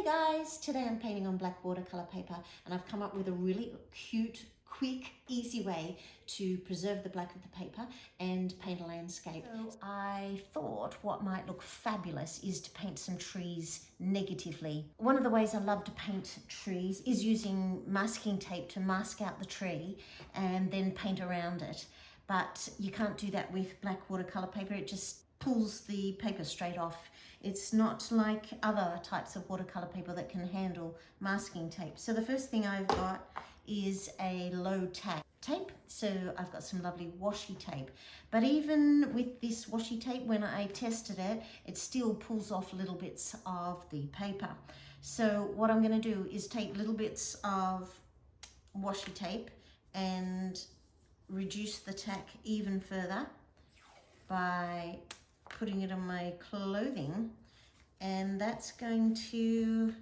guys, today I'm painting on black watercolor paper and I've come up with a really cute, quick, easy way to preserve the black of the paper and paint a landscape. So I thought what might look fabulous is to paint some trees negatively. One of the ways I love to paint trees is using masking tape to mask out the tree and then paint around it. But you can't do that with black watercolor paper. It just pulls the paper straight off. It's not like other types of watercolor paper that can handle masking tape. So the first thing I've got is a low tack tape. So I've got some lovely washi tape. But even with this washi tape, when I tested it, it still pulls off little bits of the paper. So what I'm going to do is take little bits of washi tape and reduce the tack even further by putting it on my clothing, and that's going to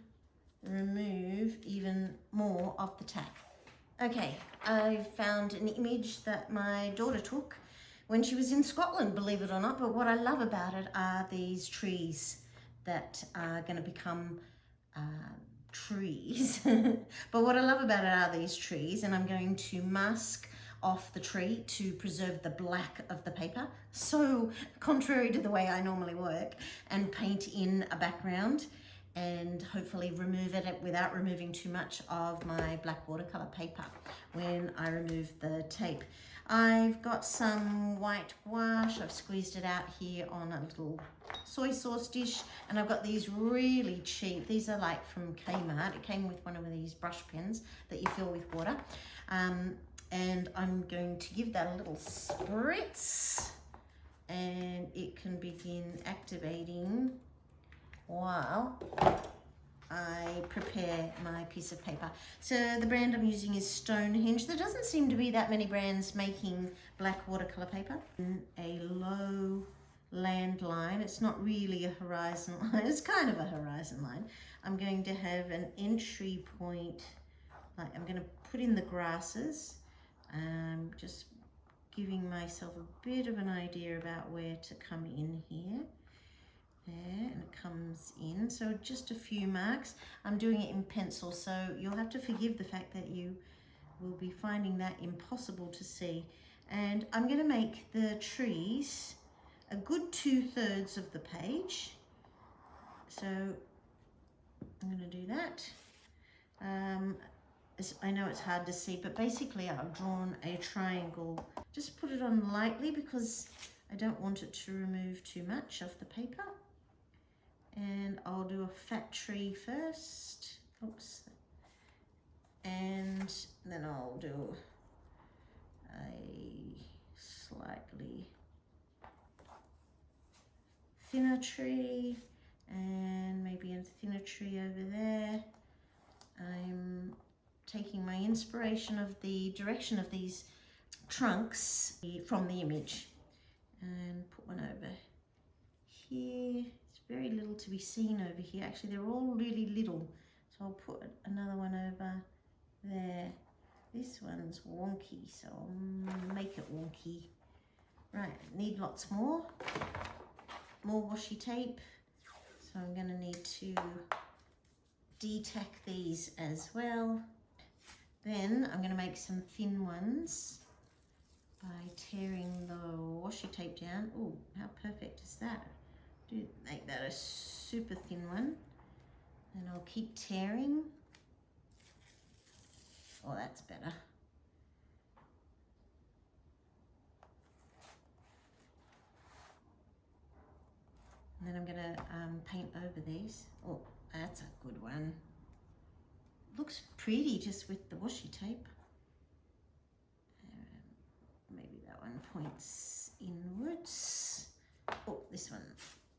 remove even more of the tack. Okay, I found an image that my daughter took when she was in Scotland, believe it or not, but what I love about it are these trees that are going to become trees. But what I love about it are these trees, and I'm going to mask off the tree to preserve the black of the paper, so contrary to the way I normally work, and paint in a background and hopefully remove it without removing too much of my black watercolor paper when I remove the tape. I've got some white wash. I've squeezed it out here on a little soy sauce dish, and I've got these really cheap, these are like from Kmart. It came with one of these brush pens that you fill with water. And I'm going to give that a little spritz, and it can begin activating while I prepare my piece of paper. So the brand I'm using is Stonehenge. There doesn't seem to be that many brands making black watercolor paper. A low land line, it's not really a horizon line, it's kind of a horizon line. I'm going to have an entry point, like I'm going to put in the grasses. Just giving myself a bit of an idea about where to come in here. There, and it comes in. So just a few marks. I'm doing it in pencil, so you'll have to forgive the fact that you will be finding that impossible to see. And I'm going to make the trees a good 2/3 of the page. So I'm going to do that. I know it's hard to see, but basically I've drawn a triangle. Just put it on lightly because I don't want it to remove too much of the paper. And I'll do a fat tree first. Oops. And then I'll do a slightly thinner tree, and maybe a thinner tree over there. I'm taking my inspiration of the direction of these trunks from the image, and put one over here. It's very little to be seen over here. Actually, they're all really little, so I'll put another one over there. This one's wonky, so I'll make it wonky. Right, need lots more washi tape, so I'm going to need to de-tack these as well. Then I'm going to make some thin ones by tearing the washi tape down. Oh, how perfect is that? Do make that a super thin one. And I'll keep tearing. Oh, that's better. And then I'm going to paint over these. Oh, that's a good one. Looks pretty just with the washi tape. Maybe that one points inwards. Oh, this one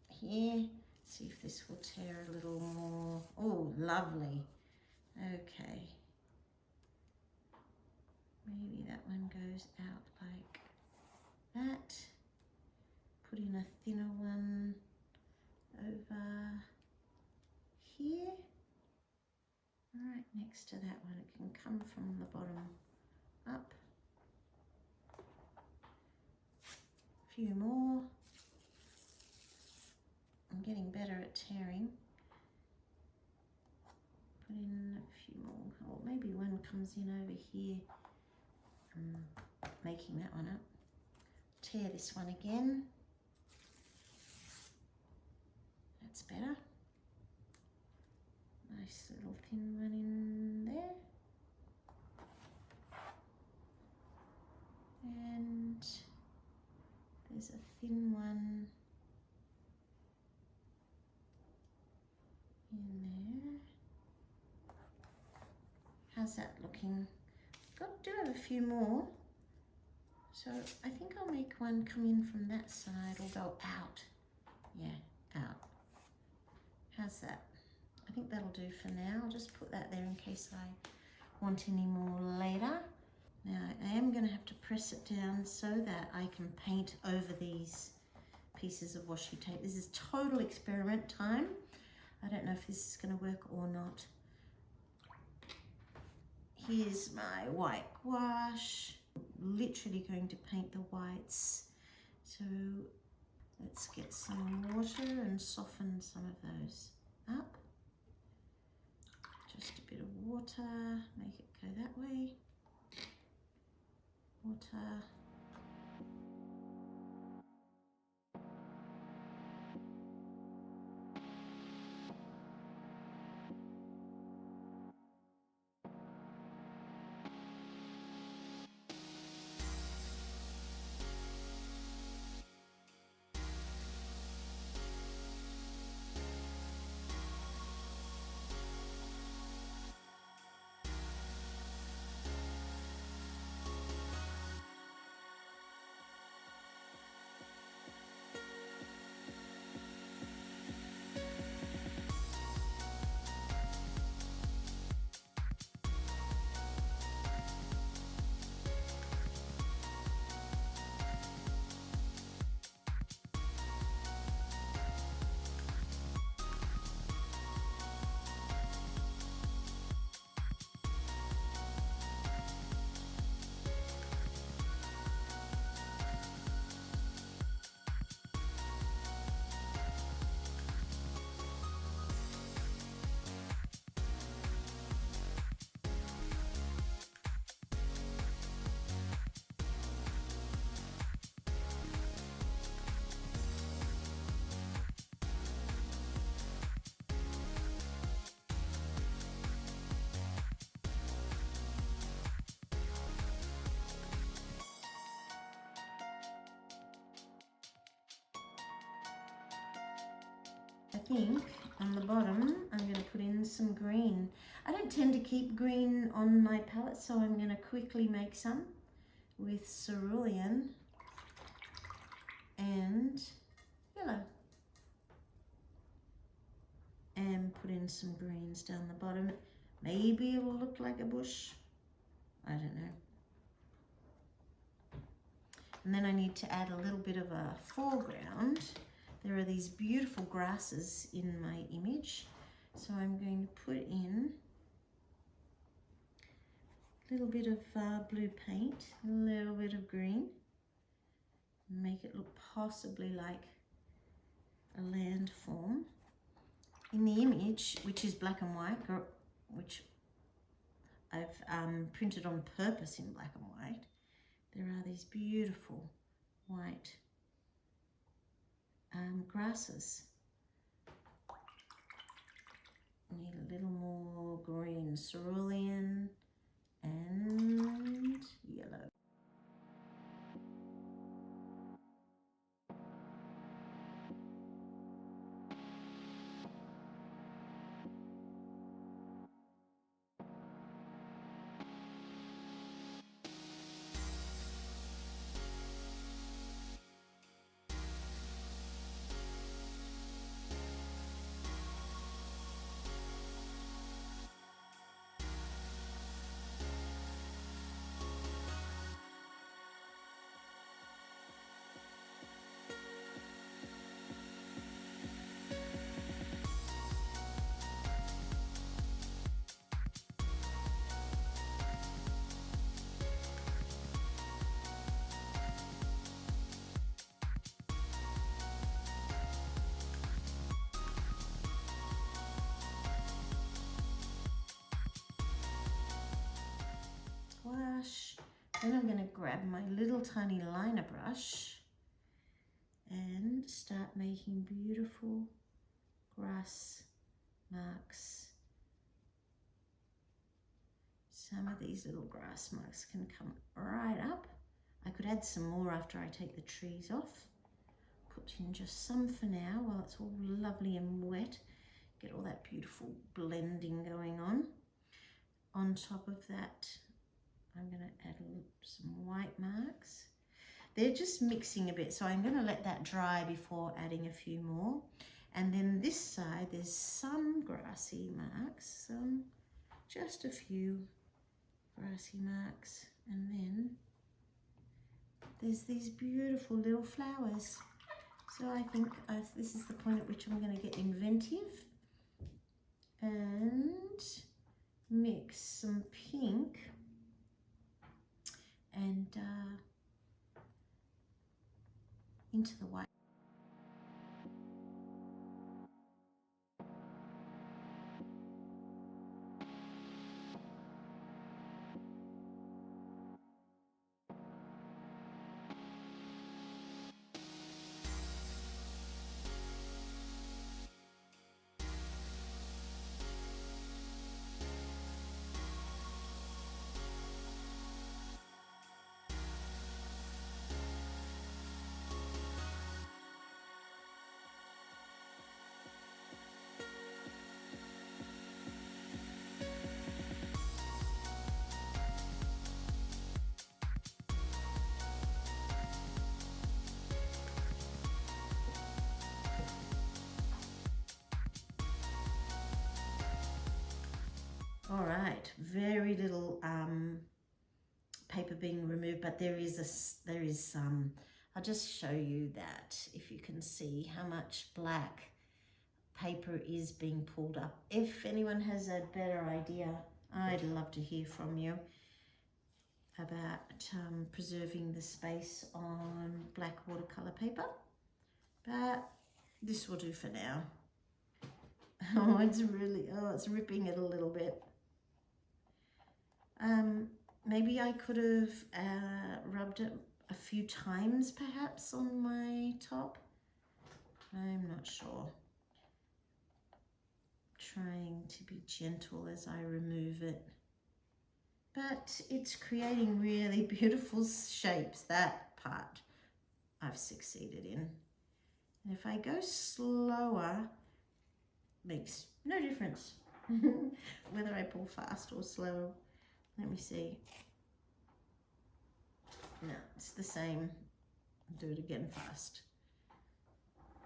here. See if this will tear a little more. Oh, lovely. Okay. Maybe that one goes out like that. Put in a thinner one over here. Right next to that one, it can come from the bottom up. A few more. I'm getting better at tearing. in a few more, or maybe one comes in over here. Making that one up. Tear this one again. That's better. Nice little thin one in there. And there's a thin one in there. How's that looking? Do have a few more. So I think I'll make one come in from that side or go out. Yeah, out. How's that? I think that'll do for now. I'll just put that there in case I want any more later. Now I am going to have to press it down so that I can paint over these pieces of washi tape. This is total experiment time. I don't know if this is going to work or not. Here's my white gouache. Literally going to paint the whites. So let's get some water and soften some of those up. Just a bit of water, make it go that way. Water. I think on the bottom I'm going to put in some green. I don't tend to keep green on my palette, so I'm going to quickly make some with cerulean and yellow. And put in some greens down the bottom. Maybe it'll look like a bush. I don't know. And then I need to add a little bit of a foreground. There are these beautiful grasses in my image. So I'm going to put in a little bit of blue paint, a little bit of green. Make it look possibly like a landform. In the image, which is black and white, which I've printed on purpose in black and white, there are these beautiful white grasses. Need a little more green, cerulean and yellow. Then I'm going to grab my little tiny liner brush and start making beautiful grass marks. Some of these little grass marks can come right up. I could add some more after I take the trees off. Put in just some for now while it's all lovely and wet. Get all that beautiful blending going on. On top of that, I'm going to add some white marks. They're just mixing a bit, so I'm going to let that dry before adding a few more. And then this side, there's some grassy marks, just a few grassy marks. And then there's these beautiful little flowers. So I think this is the point at which I'm going to get inventive and mix some pink and into the white. All right, very little paper being removed, but there is some. I'll just show you that if you can see how much black paper is being pulled up. If anyone has a better idea, I'd love to hear from you about preserving the space on black watercolor paper, but this will do for now. Oh, it's ripping it a little bit. Maybe I could have rubbed it a few times perhaps on my top. I'm not sure. Trying to be gentle as I remove it. But it's creating really beautiful shapes. That part I've succeeded in. And if I go slower, makes no difference whether I pull fast or slow. Let me see. No, it's the same. Do it again fast.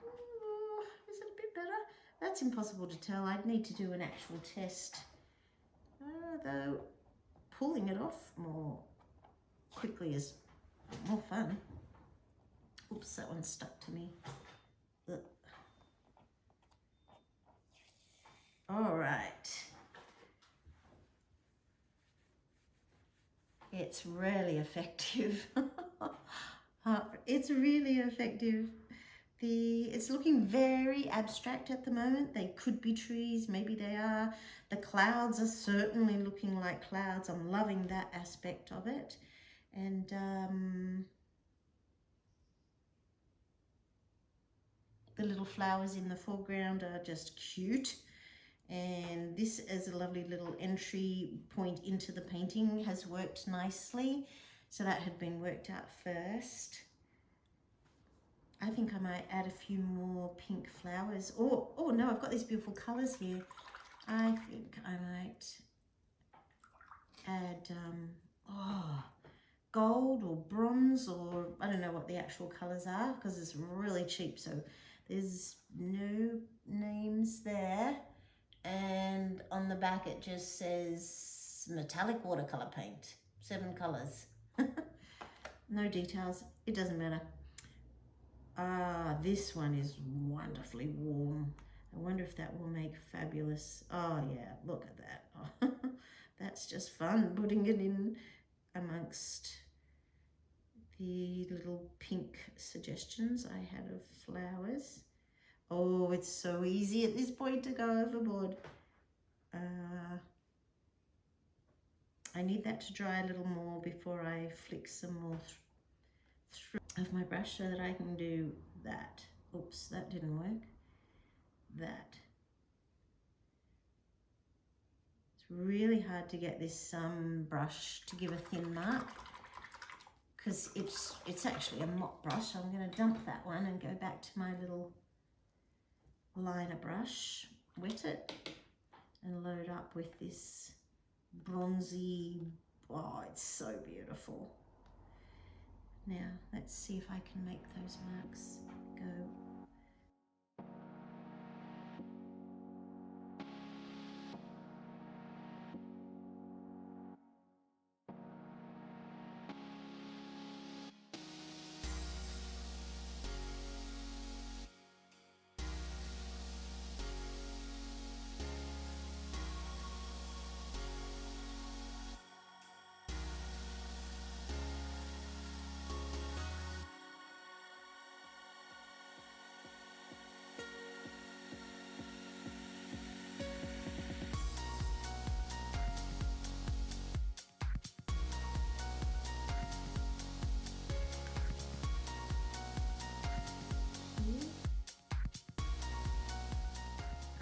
Ooh, is it a bit better? That's impossible to tell. I'd need to do an actual test. Though pulling it off more quickly is more fun. Oops, that one stuck to me. Ugh. All right. It's really effective. It's really effective. It's looking very abstract at the moment. They could be trees, maybe they are. The clouds are certainly looking like clouds. I'm loving that aspect of it. And the little flowers in the foreground are just cute. And this is a lovely little entry point into the painting, has worked nicely. So that had been worked out first. I think I might add a few more pink flowers. Oh no, I've got these beautiful colors here. I think I might add gold or bronze, or I don't know what the actual colors are because it's really cheap. So there's no names there. And on the back it just says metallic watercolor paint, 7 colors. No details, it doesn't matter. This one is wonderfully warm. I wonder if that will make fabulous. Oh yeah, look at that. Oh, that's just fun, putting it in amongst the little pink suggestions I had of flowers. Oh, it's so easy at this point to go overboard. I I need that to dry a little more before I flick some more through of my brush so that I can do that. Oops, that didn't work. That. It's really hard to get this brush to give a thin mark because it's actually a mop brush. I'm going to dump that one and go back to my little liner brush, wet it, and load up with this bronzy, oh, it's so beautiful. Now, let's see if I can make those marks go.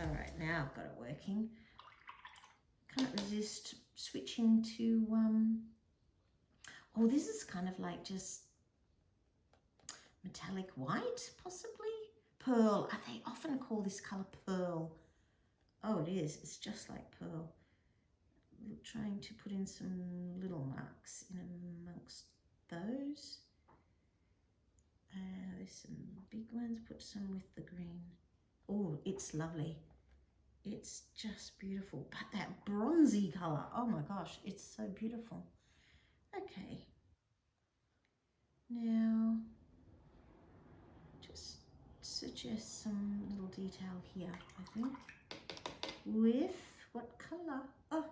All right, now I've got it working. Can't resist switching to, oh, this is kind of like just metallic white, possibly? Pearl, they often call this color pearl. Oh, it is, it's just like pearl. I'm trying to put in some little marks in amongst those. There's some big ones, put some with the green. Oh, it's lovely. It's just beautiful, but that bronzy color, oh my gosh, it's so beautiful. Okay, now just suggest some little detail here, I think, with what color? Oh,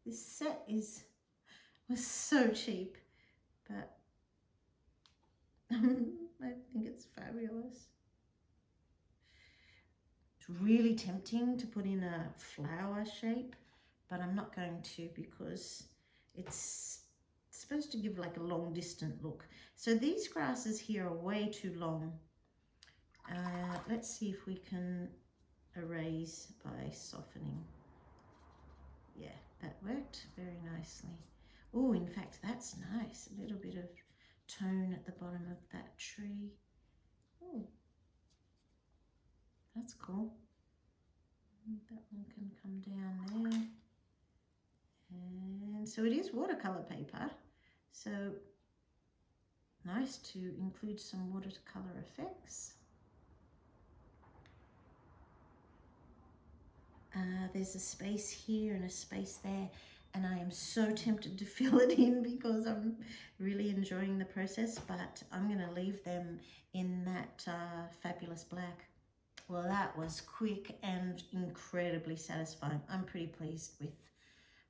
this set was so cheap, but I think it's fabulous. Really tempting to put in a flower shape, but I'm not going to because it's supposed to give like a long distant look. So these grasses here are way too long. Let's see if we can erase by softening. Yeah, that worked very nicely. Oh, in fact, that's nice. A little bit of tone at the bottom of that tree. Oh, that's cool. That one can come down there. And so it is watercolor paper. So nice to include some watercolor effects. There's a space here and a space there, and I am so tempted to fill it in because I'm really enjoying the process, but I'm going to leave them in that fabulous black. Well, that was quick and incredibly satisfying. I'm pretty pleased with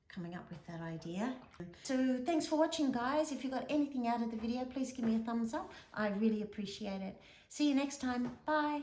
coming up with that idea. So thanks for watching, guys. If you got anything out of the video, please give me a thumbs up. I really appreciate it. See you next time. Bye.